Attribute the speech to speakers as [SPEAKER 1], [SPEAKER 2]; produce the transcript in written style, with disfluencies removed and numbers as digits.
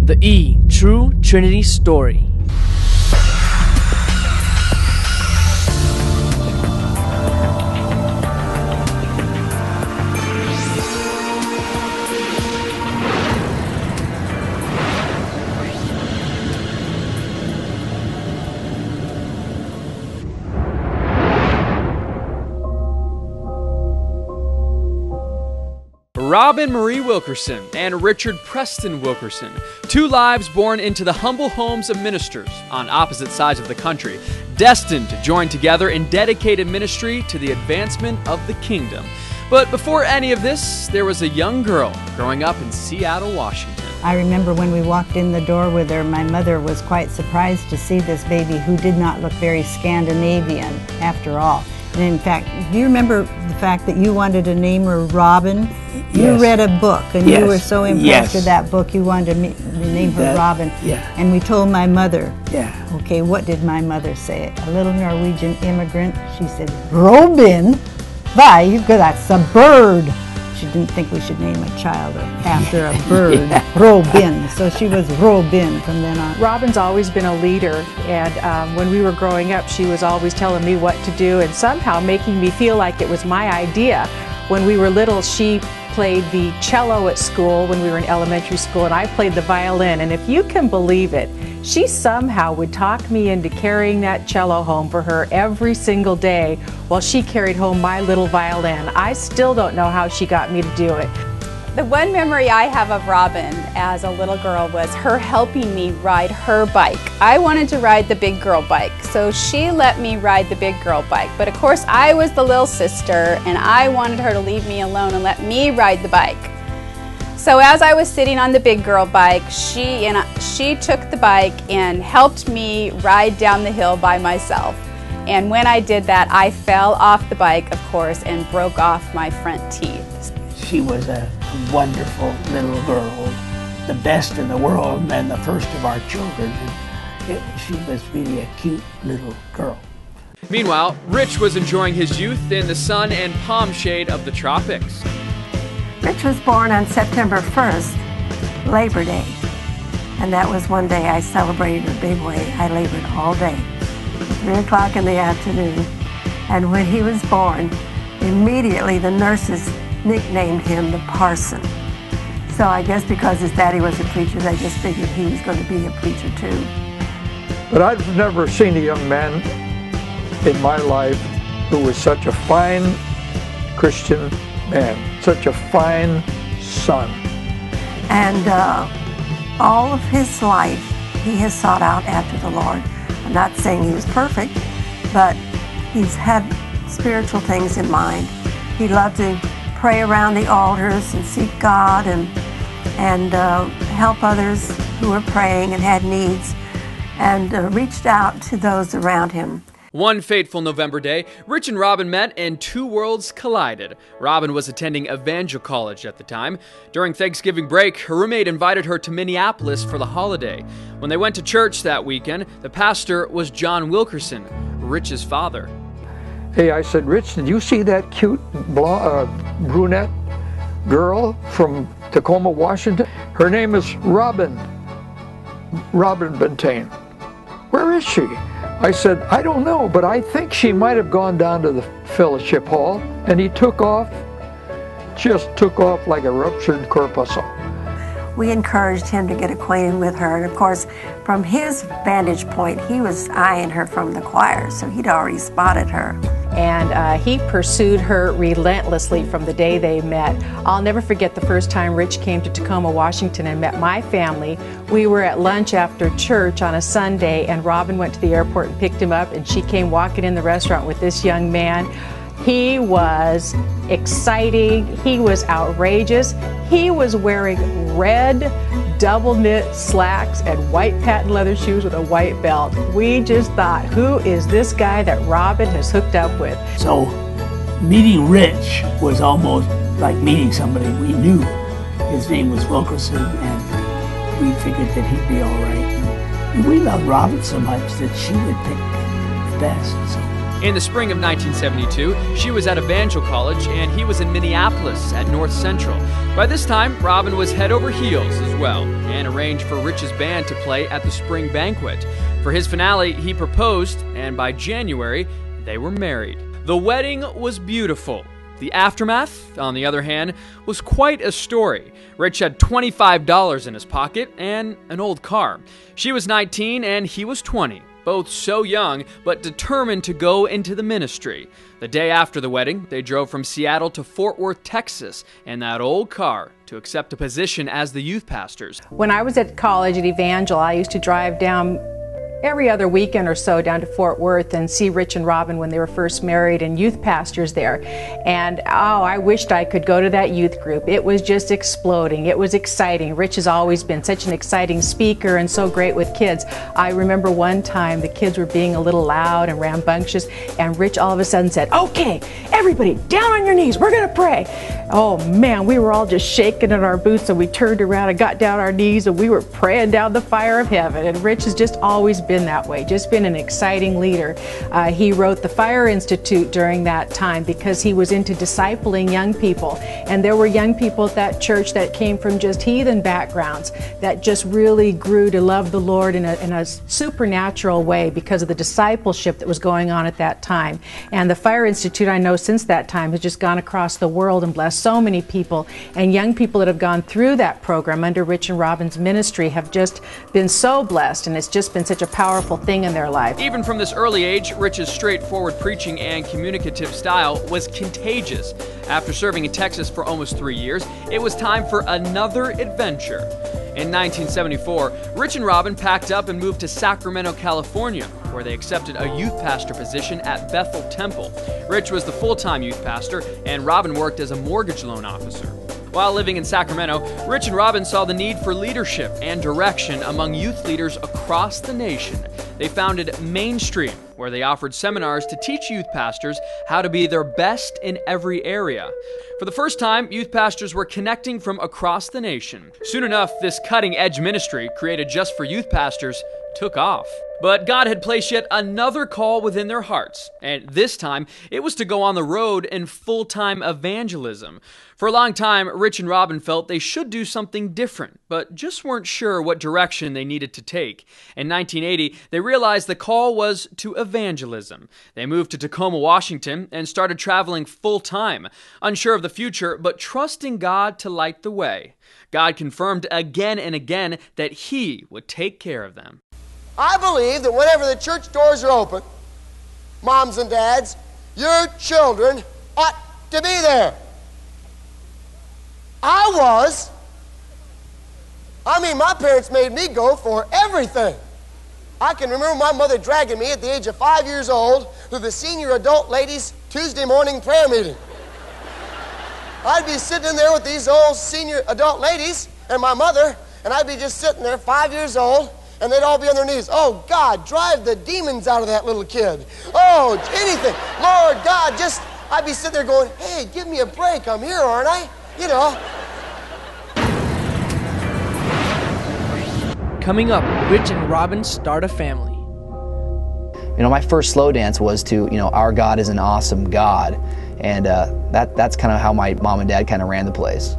[SPEAKER 1] The True Trinity Story. Robin Marie Wilkerson and Richard Preston Wilkerson, two lives born into the humble homes of ministers on opposite sides of the country, destined to join together in dedicated ministry to the advancement of the kingdom. But before any of this, there was a young girl growing up in Seattle, Washington.
[SPEAKER 2] I remember when we walked in the door with her, my mother was quite surprised to see this baby who did not look very Scandinavian after all. And in fact, do you remember the fact that you wanted to name her Robin?
[SPEAKER 3] Yes.
[SPEAKER 2] You read a book and
[SPEAKER 3] Yes.
[SPEAKER 2] you were so impressed
[SPEAKER 3] Yes.
[SPEAKER 2] with that book you wanted to name her Robin.
[SPEAKER 3] Yeah.
[SPEAKER 2] And we told my mother.
[SPEAKER 3] Yeah.
[SPEAKER 2] Okay, what did my mother say? A little Norwegian immigrant. She said, Robin? Why? That's a bird. She didn't think we should name a child after a bird.
[SPEAKER 3] Yeah.
[SPEAKER 2] Robin. So she was Robin from then on.
[SPEAKER 4] Robin's always been a leader, and when we were growing up, she was always telling me what to do and somehow making me feel like it was my idea. When we were little, she played the cello at school when we were in elementary school, and I played the violin. And if you can believe it, she somehow would talk me into carrying that cello home for her every single day while she carried home my little violin. I still don't know how she got me to do it.
[SPEAKER 5] The one memory I have of Robin as a little girl was her helping me ride her bike. I wanted to ride the big girl bike, so she let me ride the big girl bike. But of course, I was the little sister, and I wanted her to leave me alone and let me ride the bike. So as I was sitting on the big girl bike, she took the bike and helped me ride down the hill by myself. And when I did that, I fell off the bike, of course, and broke off my front teeth.
[SPEAKER 3] She was a wonderful little girl, the best in the world and the first of our children. She was really a cute little girl.
[SPEAKER 1] Meanwhile, Rich was enjoying his youth in the sun and palm shade of the tropics.
[SPEAKER 6] Rich was born on September 1st, Labor Day. And that was one day I celebrated in a big way. I labored all day, 3 o'clock in the afternoon. And when he was born, immediately the nurses nicknamed him the Parson. So I guess because his daddy was a preacher, they just figured he was going to be a preacher too.
[SPEAKER 7] But I've never seen a young man in my life who was such a fine Christian man, such a fine son.
[SPEAKER 6] And all of his life, he has sought out after the Lord. I'm not saying he was perfect, but he's had spiritual things in mind. He loved to pray around the altars and seek God and help others who were praying and had needs, and reached out to those around him.
[SPEAKER 1] One fateful November day, Rich and Robin met and two worlds collided. Robin was attending Evangel College at the time. During Thanksgiving break, her roommate invited her to Minneapolis for the holiday. When they went to church that weekend, the pastor was John Wilkerson, Rich's father.
[SPEAKER 7] Hey, I said, Rich, did you see that cute brunette girl from Tacoma, Washington? Her name is Robin Bentane. Where is she? I said, I don't know, but I think she might have gone down to the fellowship hall. And he just took off like a ruptured corpuscle.
[SPEAKER 6] We encouraged him to get acquainted with her, and of course, from his vantage point, he was eyeing her from the choir, so he'd already spotted her.
[SPEAKER 4] And he pursued her relentlessly from the day they met. I'll never forget the first time Rich came to Tacoma, Washington and met my family. We were at lunch after church on a Sunday, and Robin went to the airport and picked him up, and she came walking in the restaurant with this young man. He was exciting, he was outrageous, he was wearing red double knit slacks and white patent leather shoes with a white belt. We just thought, who is this guy that Robin has hooked up with?
[SPEAKER 3] So meeting Rich was almost like meeting somebody we knew. His name was Wilkerson, and we figured that he'd be all right. And we loved Robin so much that she would pick the best. So.
[SPEAKER 1] In the spring of 1972, she was at Evangel College and he was in Minneapolis at North Central. By this time, Robin was head over heels as well and arranged for Rich's band to play at the spring banquet. For his finale, he proposed, and by January, they were married. The wedding was beautiful. The aftermath, on the other hand, was quite a story. Rich had $25 in his pocket and an old car. She was 19 and he was 20. Both so young, but determined to go into the ministry. The day after the wedding, they drove from Seattle to Fort Worth, Texas, in that old car to accept a position as the youth pastors.
[SPEAKER 4] When I was at college at Evangel, I used to drive down every other weekend or so down to Fort Worth and see Rich and Robin when they were first married and youth pastors there. And I wished I could go to that youth group. It was just exploding. It was exciting. Rich has always been such an exciting speaker and so great with kids. I remember one time the kids were being a little loud and rambunctious, and Rich all of a sudden said, "Okay, everybody down on your knees, we're gonna pray." Oh man, we were all just shaking in our boots, and we turned around and got down on our knees and we were praying down the fire of heaven. And Rich has just always been that way, just been an exciting leader. He wrote the Fire Institute during that time because he was into discipling young people, and there were young people at that church that came from just heathen backgrounds that just really grew to love the Lord in a supernatural way because of the discipleship that was going on at that time. And the Fire Institute, I know since that time, has just gone across the world and blessed so many people, and young people that have gone through that program under Rich and Robin's ministry have just been so blessed, and it's just been such a powerful thing in their life.
[SPEAKER 1] Even from this early age, Rich's straightforward preaching and communicative style was contagious. After serving in Texas for almost 3 years, it was time for another adventure. In 1974, Rich and Robin packed up and moved to Sacramento, California, where they accepted a youth pastor position at Bethel Temple. Rich was the full-time youth pastor, and Robin worked as a mortgage loan officer. While living in Sacramento, Rich and Robin saw the need for leadership and direction among youth leaders across the nation. They founded Mainstream, where they offered seminars to teach youth pastors how to be their best in every area. For the first time, youth pastors were connecting from across the nation. Soon enough, this cutting-edge ministry, created just for youth pastors, took off. But God had placed yet another call within their hearts, and this time it was to go on the road in full-time evangelism. For a long time, Rich and Robin felt they should do something different, but just weren't sure what direction they needed to take. In 1980, they realized the call was to evangelism. They moved to Tacoma, Washington, and started traveling full-time, unsure of the future, but trusting God to light the way. God confirmed again and again that He would take care of them.
[SPEAKER 8] I believe that whenever the church doors are open, moms and dads, your children ought to be there. My parents made me go for everything. I can remember my mother dragging me at the age of 5 years old to the senior adult ladies' Tuesday morning prayer meeting. I'd be sitting in there with these old senior adult ladies and my mother, and I'd be just sitting there, 5 years old, and they'd all be on their knees. "Oh, God, drive the demons out of that little kid. Oh, anything. Lord God, just," I'd be sitting there going, "Hey, give me a break. I'm here, aren't I?" You know.
[SPEAKER 9] Coming up, Rich and Robin start a family.
[SPEAKER 10] My first slow dance was to, our God is an awesome God. And that's kind of how my mom and dad kind of ran the place.